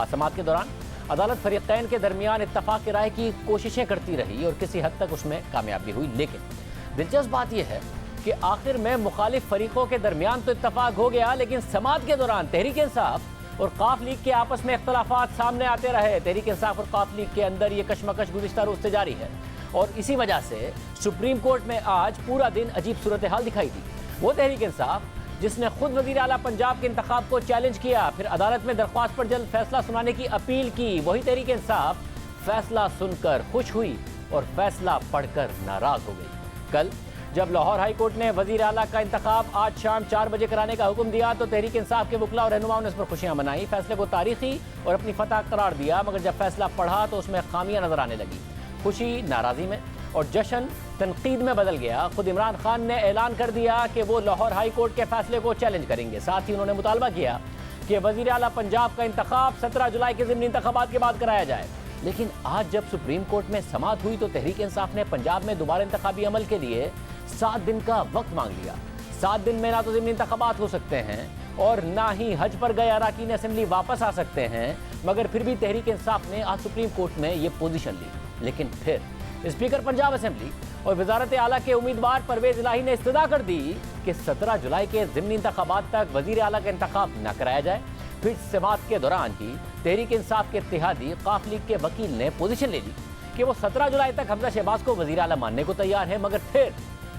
आज समाअत के दौरान अदालत फरीक़ैन के दरमियान इत्तफाक़ राय की कोशिशें करती रही और किसी हद तक उसमें कामयाब भी हुई, लेकिन दिलचस्प बात यह है कि आखिर में मुखालिफ फरीकों के दरमियान तो इत्तफाक़ हो गया, लेकिन समाअत के दौरान तहरीक इंसाफ और काफ लीग के आपस में इख्तलाफात सामने आते रहे। तहरीक इंसाफ और काफ लीग के अंदर ये कशमकश गुज़िश्ता रोज़ से जारी है और इसी वजह से सुप्रीम कोर्ट में आज पूरा दिन अजीब सूरत हाल दिखाई दी। वो तहरीक इंसाफ जिसने खुद वज़ीर आला पंजाब के इंतखाब को चैलेंज किया, फिर अदालत में दरख्वास्त पर जल्द फैसला सुनाने की अपील की, वही तहरीक इंसाफ फैसला सुनकर खुश हुई और फैसला पढ़कर नाराज हो गई। कल जब लाहौर हाई कोर्ट ने वज़ीर आला का इंतखाब आज शाम 4 बजे कराने का हुक्म दिया तो तहरीक इंसाफ के वकला और रहनुमाओं ने इस पर खुशियां मनाई, फैसले को तारीखी और अपनी फतह करार दिया। मगर जब फैसला पढ़ा तो उसमें खामियां नजर आने लगी। खुशी नाराज़ी में और जश्न तनकीद में बदल गया। खुद इमरान खान ने ऐलान कर दिया कि वो लाहौर हाई कोर्ट के फैसले को चैलेंज करेंगे। साथ ही उन्होंने मुतालबा किया कि वज़ीर आला पंजाब का इंतखाब 17 जुलाई के ज़िमनी इंतखाबात के बाद कराया जाए। लेकिन आज जब सुप्रीम कोर्ट में समाअत हुई तो तहरीक इंसाफ ने पंजाब में दोबारा इंतखाबी अमल के लिए 7 दिन का वक्त मांग लिया। 7 दिन में ना तो ज़िमनी इंतखाबात हो सकते हैं और ना ही हज पर गए अरकान असेंबली वापस आ सकते हैं, मगर फिर भी तहरीक इंसाफ ने आज सुप्रीम कोर्ट में ये पोजीशन ली। लेकिन फिर स्पीकर पंजाब असेंबली और वजारत आला के उम्मीदवार परवेज इलाही ने इस्तदा कर दी कि 17 जुलाई के ज़िमनी इंतखाबात तक वज़ीर आला का इंतखाब न कराया जाए। फिर समाअत के दौरान ही तहरीक इंसाफ के इत्तेहादी काफ लीग के वकील ने पोजीशन ले ली कि वो 17 जुलाई तक हमजा शहबाज को वज़ीर आला मानने को तैयार है, मगर फिर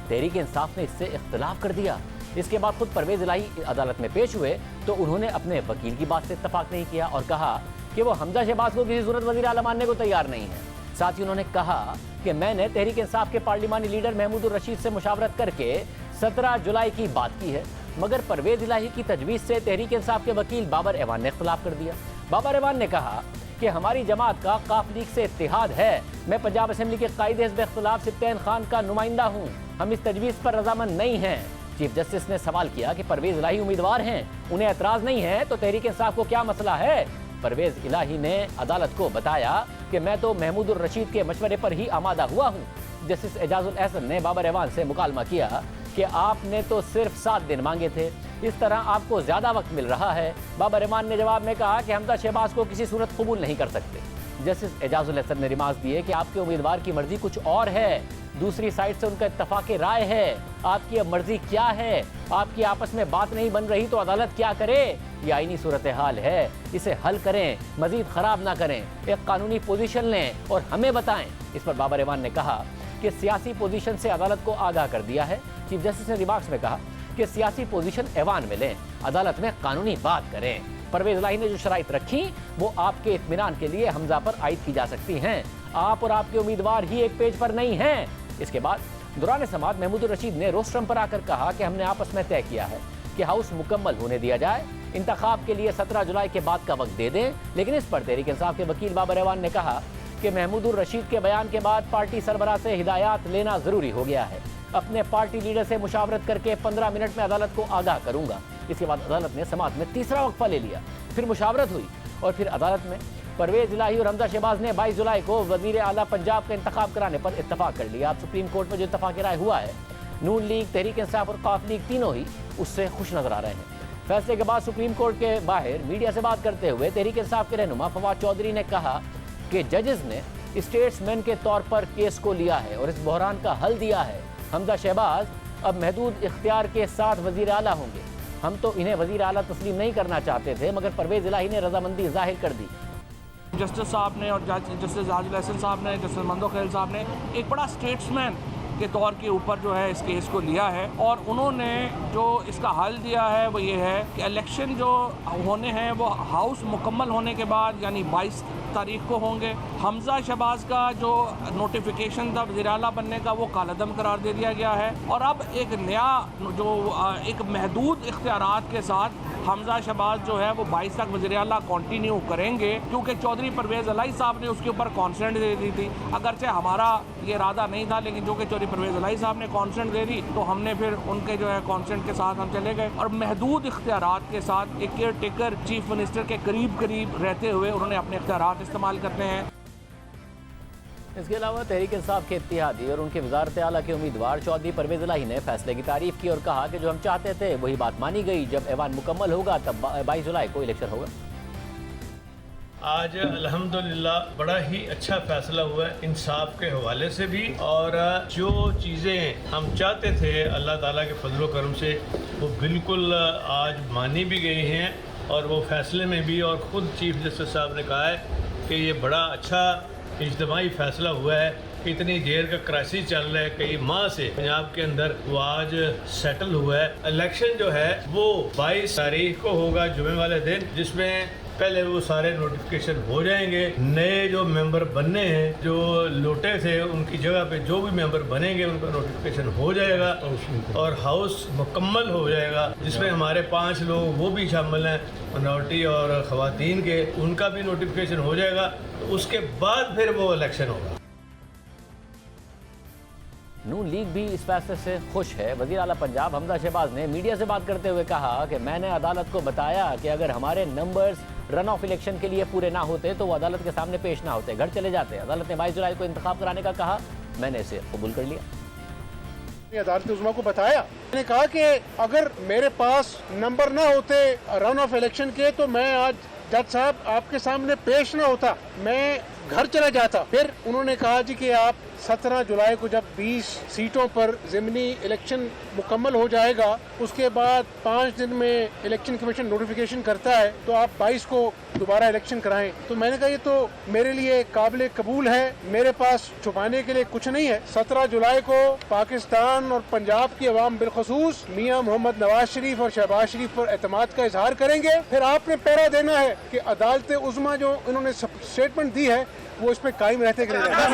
तहरीक इंसाफ ने इससे इख्तलाफ कर दिया। इसके बाद खुद परवेज इलाही अदालत में पेश हुए तो उन्होंने अपने वकील की बात से इत्तफाक नहीं किया और कहा कि वो हमजा शहबाज को किसी सूरत वज़ीर आला मानने को तैयार नहीं है। साथ ही उन्होंने कहा कि मैंने तहरीक इंसाफ के पार्लिमानी लीडर महमूदुर रशीद से मुशावरत करके 17 जुलाई की बात की है, मगर परवेज इलाही की तजवीज़ से तहरीक इंसाफ के वकील बाबर एवान ने इख्तलाफ कर दिया। बाबर एवान ने कहा कि हमारी जमात का काफ लीग से इत्तेहाद है, मैं पंजाब असेंबली के कायदे हिज़्ब इख्तिलाफ सिप्तैन खान का नुमाइंदा हूँ, हम इस तजवीज़ पर रजामंद नहीं हैं। चीफ जस्टिस ने सवाल किया कि परवेज इलाही उम्मीदवार हैं, उन्हें एतराज़ नहीं है तो तहरीक इंसाफ को क्या मसला है। परवेज इलाही ने अदालत को बताया कि मैं तो महमूदुर रशीद के मशवरे पर ही आमादा हुआ हूँ। जस्टिस एजाजुल एहसन ने बाबर एवान से मुकालमा किया कि आपने तो सिर्फ 7 दिन मांगे थे, इस तरह आपको ज़्यादा वक्त मिल रहा है। बाबर एवान ने जवाब में कहा कि हमजा शहबाज को किसी सूरत कबूल नहीं कर सकते। जस्टिस एजाजुल एहसन ने रिमार्क दिए कि आपके उम्मीदवार की मर्जी कुछ और है, दूसरी साइड से उनका इत्तफाक राय है, आपकी अब मर्जी क्या है, आपकी आपस में बात नहीं बन रही तो अदालत क्या करे। ये आईनी सूरत हाल है, इसे हल करें, मजीद ख़राब ना करें, एक कानूनी पोजीशन लें और हमें बताएं। इस पर बाबर एवान ने कहा कि सियासी पोजीशन से अदालत को आगाह कर दिया है। चीफ जस्टिस ने रिमार्क्स में कहा कि सियासी पोजीशन ऐवान में लें, अदालत में कानूनी बात करें। परवेज इलाही ने जो शराइत रखी वो आपके इत्मीनान के लिए हमजा पर आयद की जा सकती हैं, आप और आपके उम्मीदवार ही एक पेज पर नहीं हैं। इसके बाद दौरान समाअत महमूदुर रशीद ने रोस्ट्रम पर आकर कहा कि हमने आपस में तय किया है कि हाउस मुकम्मल होने दिया जाए, इंतखाब के लिए 17 जुलाई के बाद का वक्त दे दें। लेकिन इस पर तहरीक इंसाफ के वकील बाबर एवान ने कहा कि महमूदुर रशीद के बयान के बाद पार्टी सरबराह से हिदायत लेना ज़रूरी हो गया है, अपने पार्टी लीडर से मुशावरत करके 15 मिनट में अदालत को आगाह करूंगा। इसके बाद अदालत ने समाअत में तीसरा वक्फा ले लिया, फिर मुशावरत हुई और फिर अदालत में परवेज इलाही और हमजा शहबाज ने 22 जुलाई को वज़ीर आला पंजाब का इंतखाब कराने पर इत्तफाक कर लिया। अब सुप्रीम कोर्ट में जो इत्तफाक राय हुआ है, नून लीग, तहरीक इंसाफ और काफ लीग तीनों ही उससे खुश नजर आ रहे हैं। फैसले के बाद सुप्रीम कोर्ट के बाहर मीडिया से बात करते हुए तहरीक इंसाफ के रहनुमा फवाद चौधरी ने कहा कि जजेस ने स्टेट्समैन के तौर पर केस को लिया है और इस बहरान का हल दिया है। हमजा शहबाज अब महदूद इख्तियार के साथ वज़ीर आला होंगे। हम तो इन्हें वज़ीर आला तस्लीम नहीं करना चाहते थे, मगर परवेज इलाही ने रजामंदी जाहिर कर दी। जस्टिस साहब ने और जस्टिस एजाजुल एहसन साहब ने, जस्टिस मंदो खैल साहब ने एक बड़ा स्टेट्समैन के तौर के ऊपर जो है इस केस को लिया है और उन्होंने जो इसका हल दिया है वो ये है कि इलेक्शन जो होने हैं वो हाउस मुकम्मल होने के बाद यानी 22 तारीख को होंगे। हमजा शहबाज का जो नोटिफिकेशन था वज़ीर आला बनने का वो कालअदम करार दे दिया गया है और अब एक नया जो एक महदूद इख्तियारात के साथ हमजा शहबाज जो है वो 22 तक वज़ीर आला कंटिन्यू करेंगे, क्योंकि चौधरी परवेज़ इलाही साहब ने उसके ऊपर कॉन्सेंट दे दी थी। अगरचे हमारा ये इरादा नहीं था, लेकिन जो कि चौधरी परवेज़ इलाही साहब ने कॉन्सेंट दे दी तो हमने फिर उनके जो है कॉन्सेंट के साथ हम चले गए और महदूद इख्तियारात के साथ एक केयर टेकर चीफ मिनिस्टर के करीब करीब रहते हुए उन्होंने अपने इख्तियारात इस्तेमाल करने हैं। इसके अलावा तहरीक इंसाफ के इत्तेहादी और उनके वज़ारत आला के उम्मीदवार चौधरी परवेज़ इलाही ने फैसले की तारीफ की और कहा कि जो हम चाहते थे वही बात मानी गई। जब ऐवान मुकम्मल होगा तब 22 जुलाई को इलेक्शन होगा। आज अल्हम्दुलिल्लाह बड़ा ही अच्छा फैसला हुआ है इंसाफ के हवाले से भी, और जो चीज़ें हम चाहते थे अल्लाह ताला के फजल करम से वो बिल्कुल आज मानी भी गई हैं, और वो फैसले में भी, और ख़ुद चीफ जस्टिस साहब ने कहा है कि ये बड़ा अच्छा इज्तिमाई फैसला हुआ है। इतनी देर का क्राइसिस चल रहा है कई माह से पंजाब के अंदर, वो आज सेटल हुआ है। इलेक्शन जो है वो 22 तारीख को होगा, जुमे वाले दिन, जिसमें पहले वो सारे नोटिफिकेशन हो जाएंगे। नए जो मेंबर बनने हैं, जो लोटे थे, उनकी जगह पे जो भी मेंबर बनेंगे उनका नोटिफिकेशन हो जाएगा, और हाउस मुकम्मल हो जाएगा, जिसमें हमारे 5 लोग वो भी शामिल हैं माइनॉरिटी और ख़वातीन के, उनका भी नोटिफिकेशन हो जाएगा। तो उसके बाद फिर वो इलेक्शन होगा। नून लीग भी इस फैसले से खुश है। वज़ीर आला पंजाब हमजा शहबाज ने मीडिया से बात करते हुए कहा कि मैंने अदालत को बताया कि अगर हमारे नंबर्स रन ऑफ इलेक्शन के लिए पूरे ना होते तो वो अदालत के सामने पेश ना होते, घर चले जाते। अदालत ने 22 जुलाई को इंतखाब कराने का कहा, मैंने इसे कबूल कर लिया। अदालत उज़्मा को बताया, मैंने कहा कि अगर मेरे पास नंबर ना होते रन ऑफ इलेक्शन के तो मैं आज जज साहब आपके सामने पेश ना होता, मैं घर चला जाता। फिर उन्होंने कहा जी कि आप 17 जुलाई को जब 20 सीटों पर ज़िमनी इलेक्शन मुकम्मल हो जाएगा, उसके बाद 5 दिन में इलेक्शन कमीशन नोटिफिकेशन करता है, तो आप 22 को दोबारा इलेक्शन कराएं। तो मैंने कहा ये तो मेरे लिए काबिल कबूल है, मेरे पास छुपाने के लिए कुछ नहीं है। 17 जुलाई को पाकिस्तान और पंजाब की अवाम बिलखसूस मियाँ मोहम्मद नवाज शरीफ और शहबाज शरीफ पर एतमाद का इजहार करेंगे। फिर आपने पहरा देना है कि अदालत उज़्मा जो इन्होंने स्टेटमेंट दी है वो इस पर कायम रहते